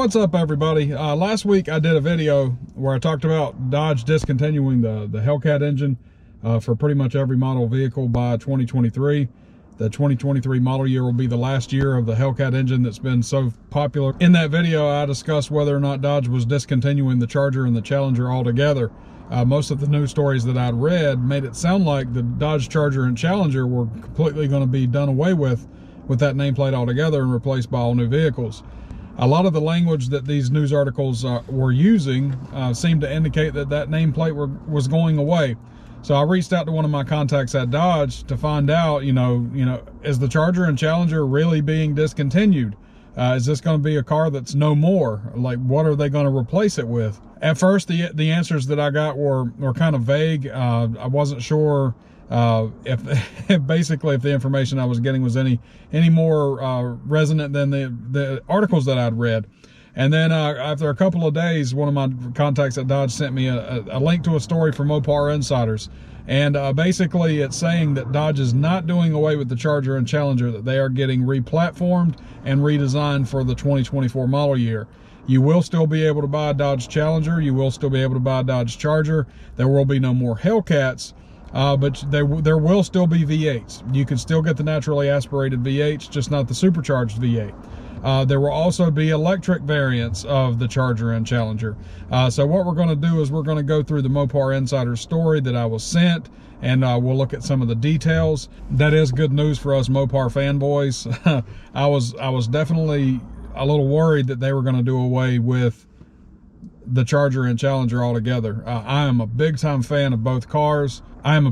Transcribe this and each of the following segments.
What's up, everybody? Last week I did a video where I talked about Dodge discontinuing the Hellcat engine for pretty much every model vehicle by 2023. The 2023 model year will be the last year of the Hellcat engine that's been so popular. In that video, I discussed whether or not Dodge was discontinuing the Charger and the Challenger altogether. Most of the news stories that I'd read made it sound like the Dodge Charger and Challenger were completely going to be done away with that nameplate altogether and replaced by all new vehicles. A lot of the language that these news articles were using seemed to indicate that nameplate was going away. So I reached out to one of my contacts at Dodge to find out, is the Charger and Challenger really being discontinued? Is this going to be a car that's no more? Like, what are they going to replace it with? At first, the answers that I got were kind of vague. I wasn't sure if the information I was getting was any more resonant than the articles that I'd read. And then after a couple of days, one of my contacts at Dodge sent me a link to a story from Mopar Insiders. And basically it's saying that Dodge is not doing away with the Charger and Challenger, that they are getting replatformed and redesigned for the 2024 model year. You will still be able to buy a Dodge Challenger. You will still be able to buy a Dodge Charger. There will be no more Hellcats. But there will still be V8s. You can still get the naturally aspirated V8s, just not the supercharged V8. There will also be electric variants of the Charger and Challenger. So what we're going to do is we're going to go through the Mopar Insider story that I was sent, and we'll look at some of the details. That is good news for us Mopar fanboys. I was definitely a little worried that they were going to do away with the Charger and Challenger altogether. I am a big time fan of both cars. And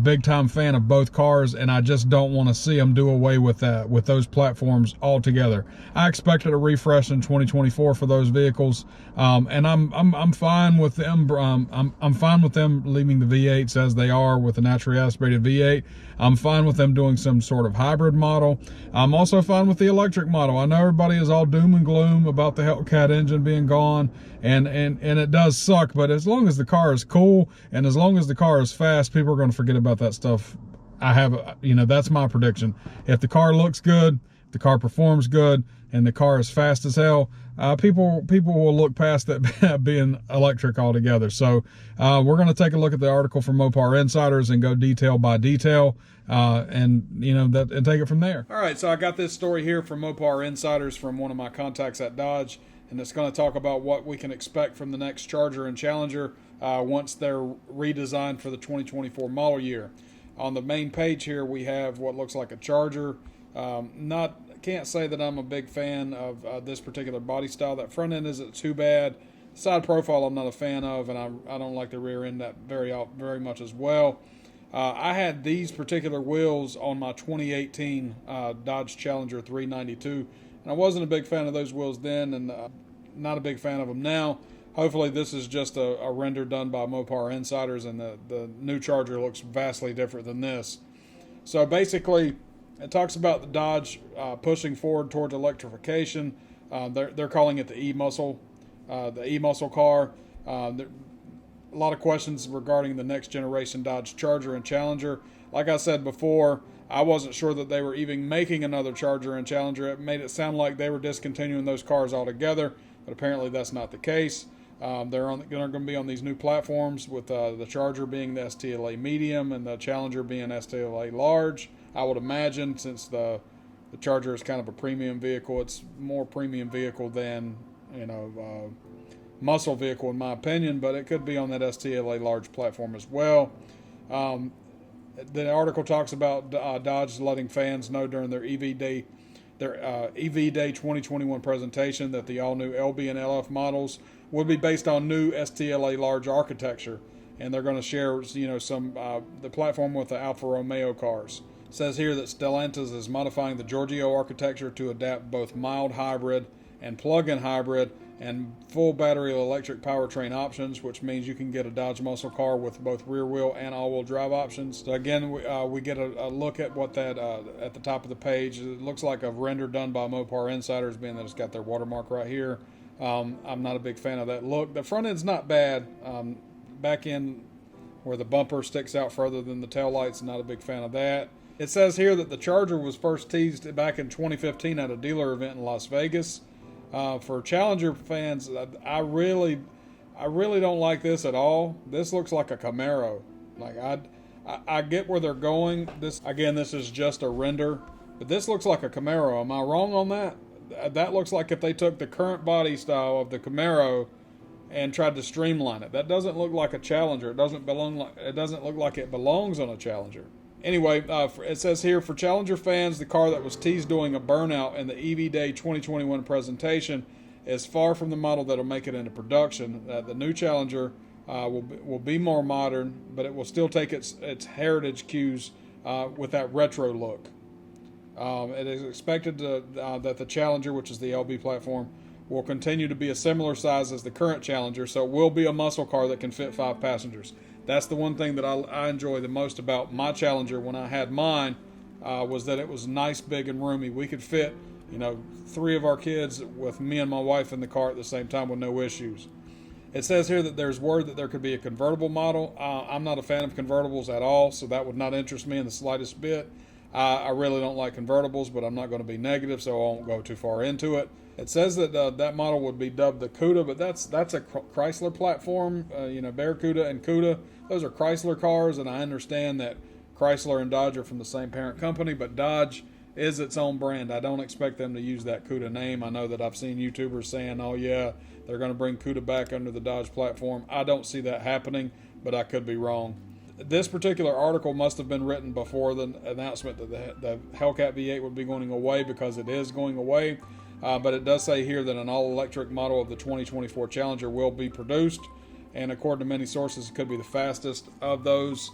I just don't want to see them do away with those platforms altogether. I expected a refresh in 2024 for those vehicles, and I'm fine with them. I'm fine with them leaving the V8s as they are with the naturally aspirated V8. I'm fine with them doing some sort of hybrid model. I'm also fine with the electric model. I know everybody is all doom and gloom about the Hellcat engine being gone, and it does suck, but as long as the car is cool and as long as the car is fast, people are going to forget about that stuff. That's my prediction. If the car looks good, if the car performs good, and the car is fast as hell, people will look past that being electric altogether. So we're going to take a look at the article from Mopar Insiders and go detail by detail, and take it from there. All right, so I got this story here from Mopar Insiders from one of my contacts at Dodge, and it's going to talk about what we can expect from the next Charger and Challenger once they're redesigned for the 2024 model year. On the main page here, we have what looks like a Charger. Can't say that I'm a big fan of this particular body style. That front end isn't too bad. Side profile I'm not a fan of, and I don't like the rear end that very much as well. I had these particular wheels on my 2018 Dodge Challenger 392, and I wasn't a big fan of those wheels then, and not a big fan of them now. Hopefully this is just a render done by Mopar Insiders, and the new Charger looks vastly different than this. So basically, it talks about the Dodge pushing forward towards electrification. They're calling it the e-muscle car. A lot of questions regarding the next generation Dodge Charger and Challenger. Like I said before, I wasn't sure that they were even making another Charger and Challenger. It made it sound like they were discontinuing those cars altogether, but apparently that's not the case. They're going to be on these new platforms, with the Charger being the STLA medium and the Challenger being STLA large. I would imagine, since the Charger is kind of a premium vehicle, it's more premium vehicle than muscle vehicle in my opinion, but it could be on that STLA large platform as well. The article talks about Dodge letting fans know during their EV Day 2021 presentation that the all-new LB and LF models would be based on new STLA large architecture, and they're going to share the platform with the Alfa Romeo cars. It says here that Stellantis is modifying the Giorgio architecture to adapt both mild hybrid and plug-in hybrid and full battery electric powertrain options, which means you can get a Dodge muscle car with both rear wheel and all-wheel drive options. So again, we get a look at what that at the top of the page. It looks like a render done by Mopar Insiders, being that it's got their watermark right here. I'm not a big fan of that look. The front end's not bad. Back end where the bumper sticks out further than the taillights, not a big fan of that. It says here that the Charger was first teased back in 2015 at a dealer event in Las Vegas. For Challenger fans, I really don't like this at all. This looks like a Camaro. Like I get where they're going. This is just a render, but this looks like a Camaro. Am I wrong on that? That looks like if they took the current body style of the Camaro and tried to streamline it. That doesn't look like a Challenger. It doesn't look like it belongs on a Challenger. Anyway, it says here, for Challenger fans, the car that was teased doing a burnout in the EV Day 2021 presentation is far from the model that will make it into production. The new Challenger will be more modern, but it will still take its heritage cues with that retro look. It is expected that the Challenger, which is the LB platform, will continue to be a similar size as the current Challenger, so it will be a muscle car that can fit 5 passengers. That's the one thing that I enjoy the most about my Challenger when I had mine, was that it was nice, big, and roomy. We could fit, 3 of our kids with me and my wife in the car at the same time with no issues. It says here that there's word that there could be a convertible model. I'm not a fan of convertibles at all, so that would not interest me in the slightest bit. I really don't like convertibles, but I'm not going to be negative, so I won't go too far into it. It says that that model would be dubbed the CUDA, but that's a Chrysler platform. Barracuda and CUDA, those are Chrysler cars, and I understand that Chrysler and Dodge are from the same parent company, but Dodge is its own brand. I don't expect them to use that CUDA name. I know that I've seen YouTubers saying, oh yeah, they're going to bring CUDA back under the Dodge platform. I don't see that happening, but I could be wrong. This particular article must have been written before the announcement that the Hellcat V8 would be going away, because it is going away. But it does say here that an all-electric model of the 2024 Challenger will be produced, and according to many sources, it could be the fastest of those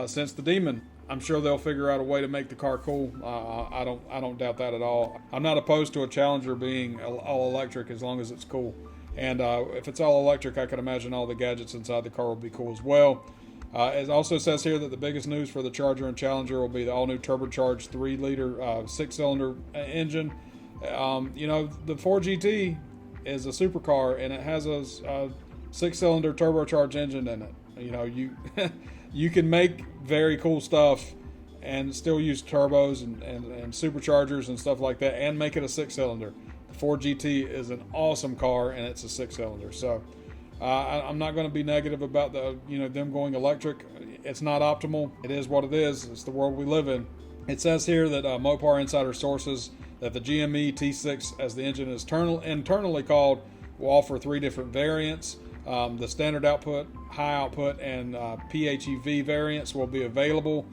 since the Demon. I'm sure they'll figure out a way to make the car cool. I don't doubt that at all. I'm not opposed to a Challenger being all-electric as long as it's cool. And if it's all-electric, I can imagine all the gadgets inside the car will be cool as well. It also says here that the biggest news for the Charger and Challenger will be the all-new turbocharged 3-liter 6-cylinder engine. The 4GT is a supercar, and it has a 6-cylinder turbocharged engine in it. You can make very cool stuff and still use turbos and superchargers and stuff like that, and make it a 6-cylinder. The 4GT is an awesome car, and it's a 6-cylinder. So I'm not going to be negative about them going electric. It's not optimal. It is what it is. It's the world we live in. It says here that Mopar Insider sources that the GME T6, as the engine is internally called, will offer 3 different variants. The standard output, high output, and PHEV variants will be available.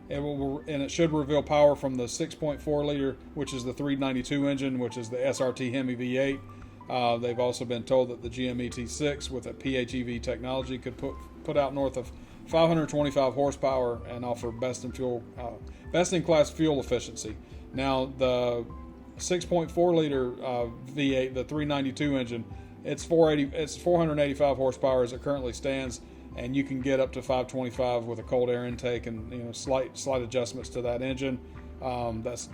It should reveal power from the 6.4 liter, which is the 392 engine, which is the SRT Hemi V8. They've also been told that the GME T6 with a PHEV technology could put out north of 525 horsepower and offer best-in-class fuel efficiency. Now, the 6.4 liter V8, the 392 engine, it's 485 horsepower as it currently stands, and you can get up to 525 with a cold air intake and slight adjustments to that engine. It's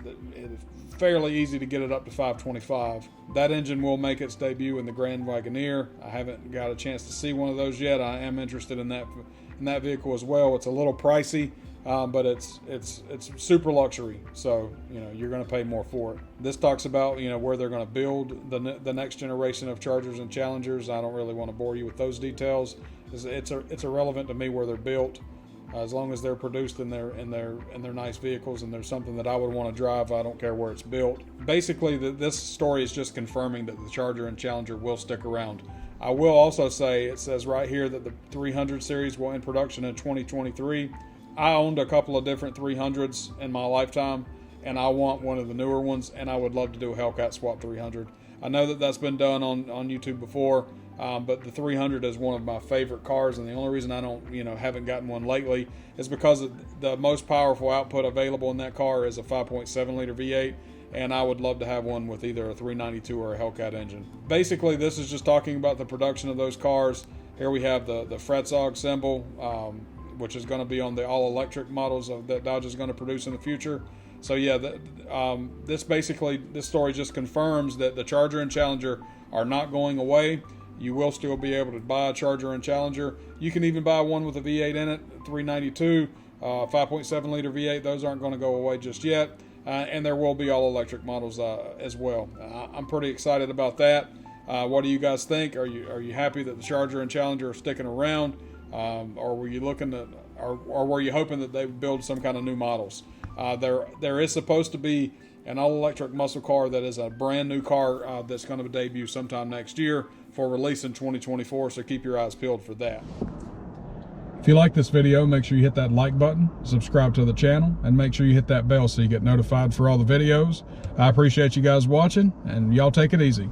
fairly easy to get it up to 525. That engine will make its debut in the Grand Wagoneer. I haven't got a chance to see one of those yet. I am interested in that vehicle as well. It's a little pricey, but it's super luxury, so you're going to pay more for it. This talks about where they're going to build the next generation of Chargers and Challengers. I don't really want to bore you with those details. It's irrelevant to me where they're built, as long as they're produced in their nice vehicles and there's something that I would want to drive. I don't care where it's built. Basically, this story is just confirming that the Charger and Challenger will stick around. I will also say, it says right here that the 300 series will end production in 2023. I owned a couple of different 300s in my lifetime, and I want one of the newer ones, and I would love to do a Hellcat Swap 300. I know that that's been done on YouTube before, but the 300 is one of my favorite cars, and the only reason I haven't gotten one lately is because the most powerful output available in that car is a 5.7 liter V8, and I would love to have one with either a 392 or a Hellcat engine. Basically, this is just talking about the production of those cars. Here we have the Fretzog symbol, which is going to be on the all-electric models that Dodge is going to produce in the future. So yeah, this story just confirms that the Charger and Challenger are not going away. You will still be able to buy a Charger and Challenger. You can even buy one with a V8 in it, 392, 5.7 liter V8. Those aren't going to go away just yet. and there will be all electric models as well. I'm pretty excited about that. What do you guys think? Are you happy that the Charger and Challenger are sticking around, or were you looking to, or were you hoping that they would build some kind of new models? There is supposed to be an all-electric muscle car that is a brand new car that's going to debut sometime next year for release in 2024, so keep your eyes peeled for that. If you like this video, make sure you hit that like button, subscribe to the channel, and make sure you hit that bell so you get notified for all the videos. I appreciate you guys watching, and y'all take it easy.